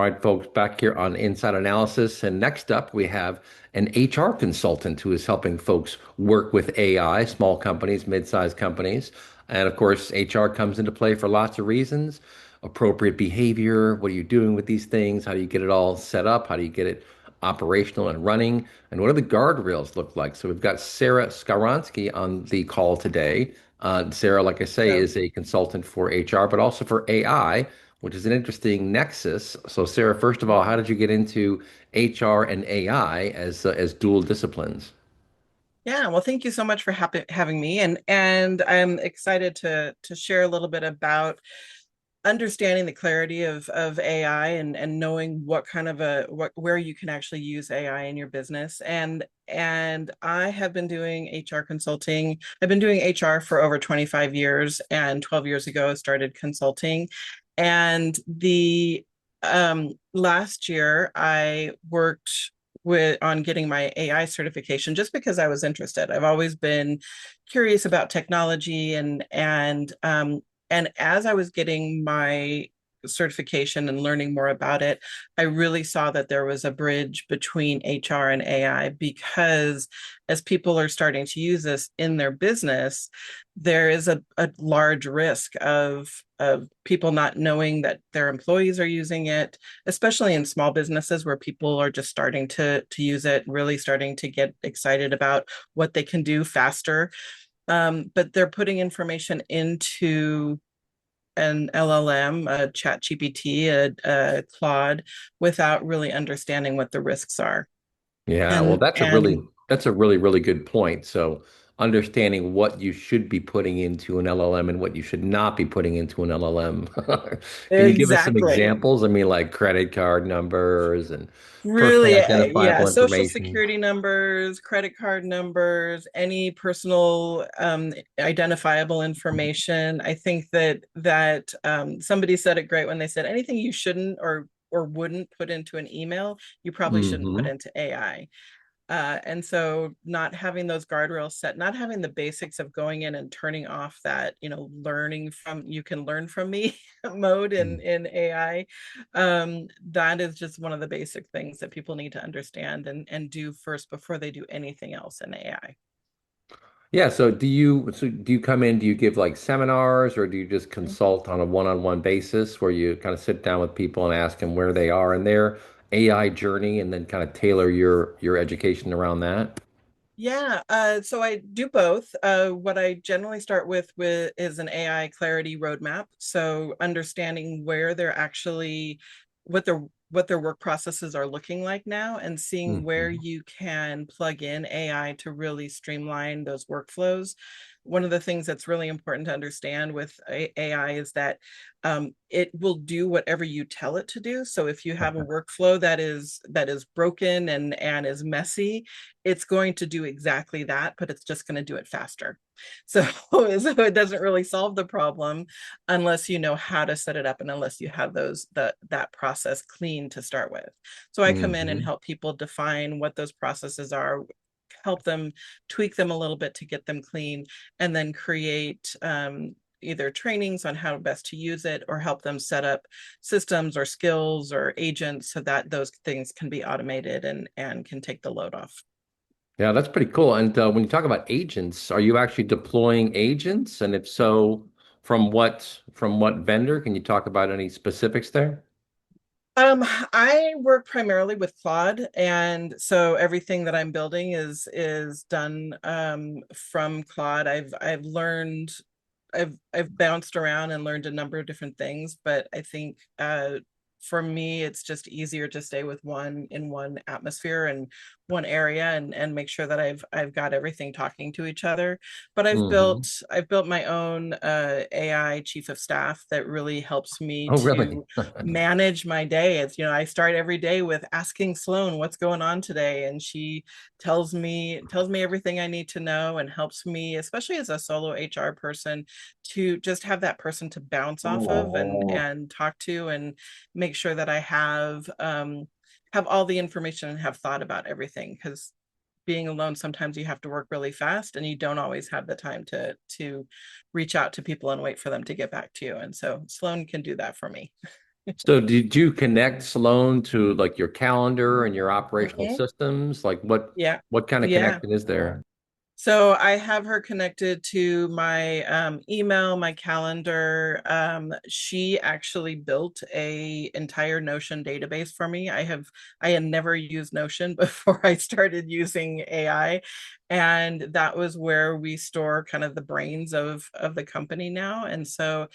All right, folks, back here on Inside Analysis. And next up, we have an HR consultant who is helping folks work with AI, small companies, mid-sized companies. And of course, HR comes into play for lots of reasons. Appropriate behavior, what are you doing with these things? How do you get it all set up? How do you get it operational and running? And what do the guardrails look like? So we've got Sara Skowronski on the call today. Sara, like I say, So, is a consultant for HR, but also for AI, which is an interesting nexus. So, Sarah, first of all, how did you get into HR and AI as dual disciplines? yeah, well, thank you so much for having me, and I'm excited to share a little bit about understanding the clarity of AI and knowing what kind of a what where you can actually use AI in your business. And I have been doing HR consulting. I've been doing HR for over 25 years, and 12 years ago I started consulting. And the last year I worked with on getting my AI certification just because I was interested. I've always been curious about technology and as I was getting my certification and learning more about it, I really saw that there was a bridge between HR and AI because as people are starting to use this in their business, there is a large risk of people not knowing that their employees are using it, especially in small businesses where people are just starting to use it, really starting to get excited about what they can do faster. But they're putting information into an LLM, a chat GPT, a Claude, without really understanding what the risks are. Yeah, well, And and that's a really good point. So understanding what you should be putting into an LLM and what you should not be putting into an LLM. Can you give us some exactly. examples? I mean, like credit card numbers and personally Really, yeah, identifiable social information. security numbers, credit card numbers, any personal identifiable information. I think that somebody said it great when they said anything you shouldn't or wouldn't put into an email, you probably shouldn't put Hmm. into AI. And so not having those guardrails set, not having the basics of going in and turning off that, learning from you can learn from me mode in AI. That is just one of the basic things that people need to understand and do first before they do anything else in AI. Yeah, so do you come in, do you give like seminars or do you just consult on a one-on-one basis where you kind of sit down with people and ask them where they are in their AI journey and then kind of tailor your education around that? Yeah, so I do both. What I generally start with is an AI clarity roadmap. So understanding where they're actually, what their work processes are looking like now, and seeing where Hmm. you can plug in AI to really streamline those workflows. One of the things that's really important to understand with AI is that it will do whatever you tell it to do. So if you have a workflow that is broken and is messy, it's going to do exactly that, but it's just going to do it faster. So, so it doesn't really solve the problem unless you know how to set it up and unless you have that process clean to start with. So I come in and Hmm. help people define what those processes are, help them tweak them a little bit to get them clean, and then create either trainings on how best to use it or help them set up systems or skills or agents so that those things can be automated and can take the load off. Yeah, that's pretty cool. And when you talk about agents, are you actually deploying agents? And if so, from what vendor? Can you talk about any specifics there? I work primarily with Claude, and so everything that I'm building is done from Claude. I've bounced around and learned a number of different things, but I think for me it's just easier to stay with one atmosphere and one area and make sure that I've got everything talking to each other. But Hmm. I've built my own AI chief of staff that really helps me Oh, really? to manage my day. It's, I start every day with asking Sloan what's going on today, and she tells me everything I need to know and helps me, especially as a solo HR person, to just have that person to bounce off of and talk to and make sure that I have all the information and have thought about everything, because being alone sometimes you have to work really fast and you don't always have the time to reach out to people and wait for them to get back to you, and so Sloan can do that for me. So did you connect Sloan to like your calendar and your operational Mhm. systems? Like Yeah. what kind of Yeah. connection is there? So I have her connected to my email, my calendar. She actually built a entire Notion database for me. I had never used Notion before I started using AI, and that was where we store kind of the brains of the company now. And so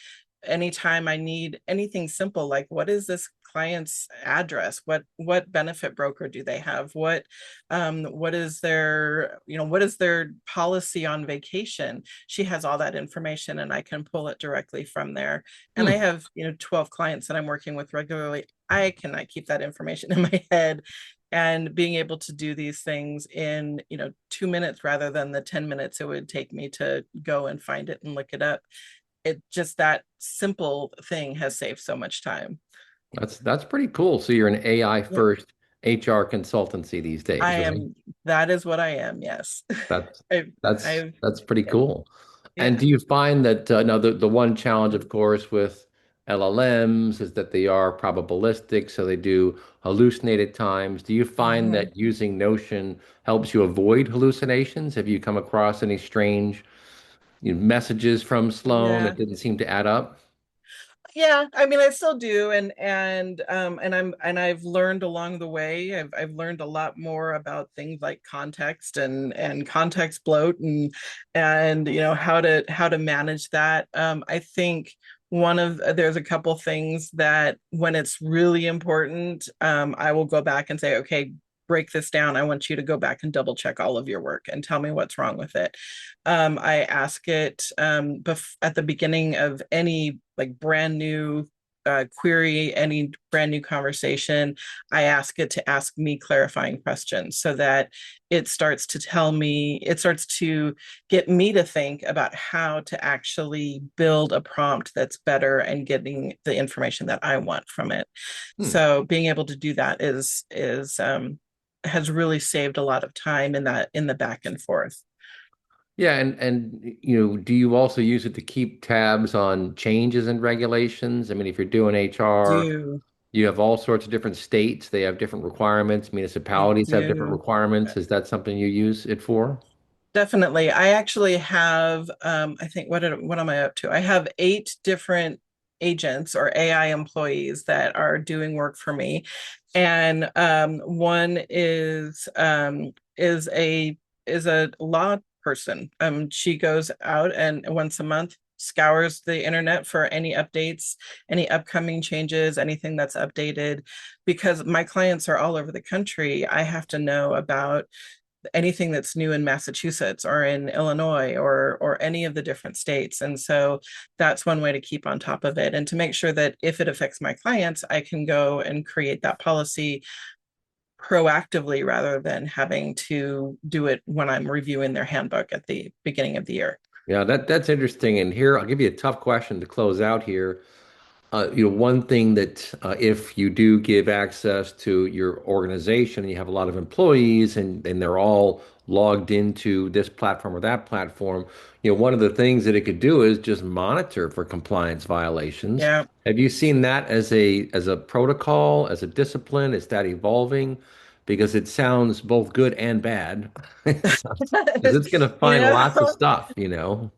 anytime I need anything simple like what is this client's address, what benefit broker do they have, what is their, what is their policy on vacation, she has all that information and I can pull it directly from there. And I Hmm. have 12 clients that I'm working with regularly. I cannot keep that information in my head, and being able to do these things in 2 minutes rather than the 10 minutes it would take me to go and find it and look it up, it just, that simple thing has saved so much time. That's pretty cool. So you're an AI Yep. first HR consultancy these I days, right? am, that is what I am, yes. That's I've, that's I've, that's pretty yeah, cool. And yeah. do you find that now the one challenge, of course, with LLMs is that they are probabilistic, so they do hallucinate at times. Do you find Mhm. that using Notion helps you avoid hallucinations? Have you come across any strange, messages from Sloan that Yeah. didn't seem to add up? Yeah, I mean I still do, and I've learned along the way. I've learned a lot more about things like context and context bloat, and how to manage that. I think one of there's a couple things that when it's really important, I will go back and say, okay, break this down. I want you to go back and double check all of your work and tell me what's wrong with it. I ask it at the beginning of any like brand new query, any brand new conversation. I ask it to ask me clarifying questions so that it starts to tell me, it starts to get me to think about how to actually build a prompt that's better and getting the information that I want from it. Hmm. So being able to do that is has really saved a lot of time in that, in the back and forth. Yeah, and do you also use it to keep tabs on changes in regulations? I mean, if you're doing HR, Do you have all sorts of different states. They have different requirements. I Municipalities have different do. requirements. Is that something you use it for? Definitely. I actually have, I think, what am I up to? I have 8 different agents or AI employees that are doing work for me. And one is a law person. She goes out and once a month scours the internet for any updates, any upcoming changes, anything that's updated. Because my clients are all over the country, I have to know about anything that's new in Massachusetts or in Illinois or any of the different states. And so that's one way to keep on top of it and to make sure that if it affects my clients, I can go and create that policy proactively rather than having to do it when I'm reviewing their handbook at the beginning of the year. Yeah, that's interesting. And here, I'll give you a tough question to close out here. One thing that if you do give access to your organization and you have a lot of employees and they're all logged into this platform or that platform, one of the things that it could do is just monitor for compliance violations. Yeah. Have you seen that as a protocol, as a discipline? Is that evolving? Because it sounds both good and bad. It sounds, because it's going to you find lots of know, stuff.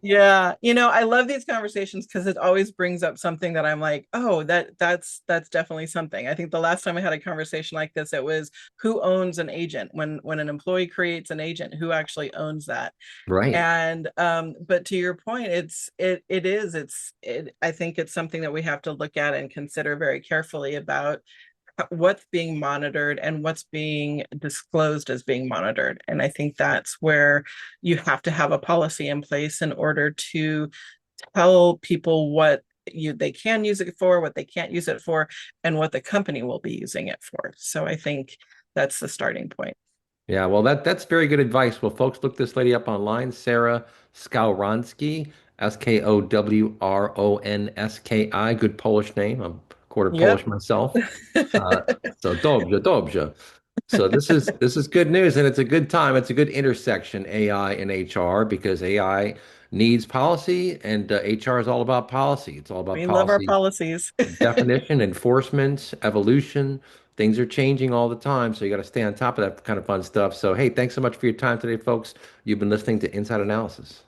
Yeah, I love these conversations because it always brings up something that I'm like, oh, that's definitely something. I think the last time I had a conversation like this, it was who owns an agent when an employee creates an agent, who actually owns that? Right. And but to your point, I think it's something that we have to look at and consider very carefully about what's being monitored and what's being disclosed as being monitored. And I think that's where you have to have a policy in place in order to tell people what they can use it for, what they can't use it for, and what the company will be using it for. So I think that's the starting point. Yeah, well, that's very good advice. Well, folks, look this lady up online, Sara Skowronski, Skowronski. Good Polish name. I'm quarter Yep. Polish myself. Uh, so dobrze, dobrze. So this is good news, and it's a good time. It's a good intersection, AI and HR, because AI needs policy, and HR is all about policy. It's all about We love our policy policies. definition, enforcement, evolution. Things are changing all the time, so you got to stay on top of that kind of fun stuff. So, hey, thanks so much for your time today, folks. You've been listening to Inside Analysis.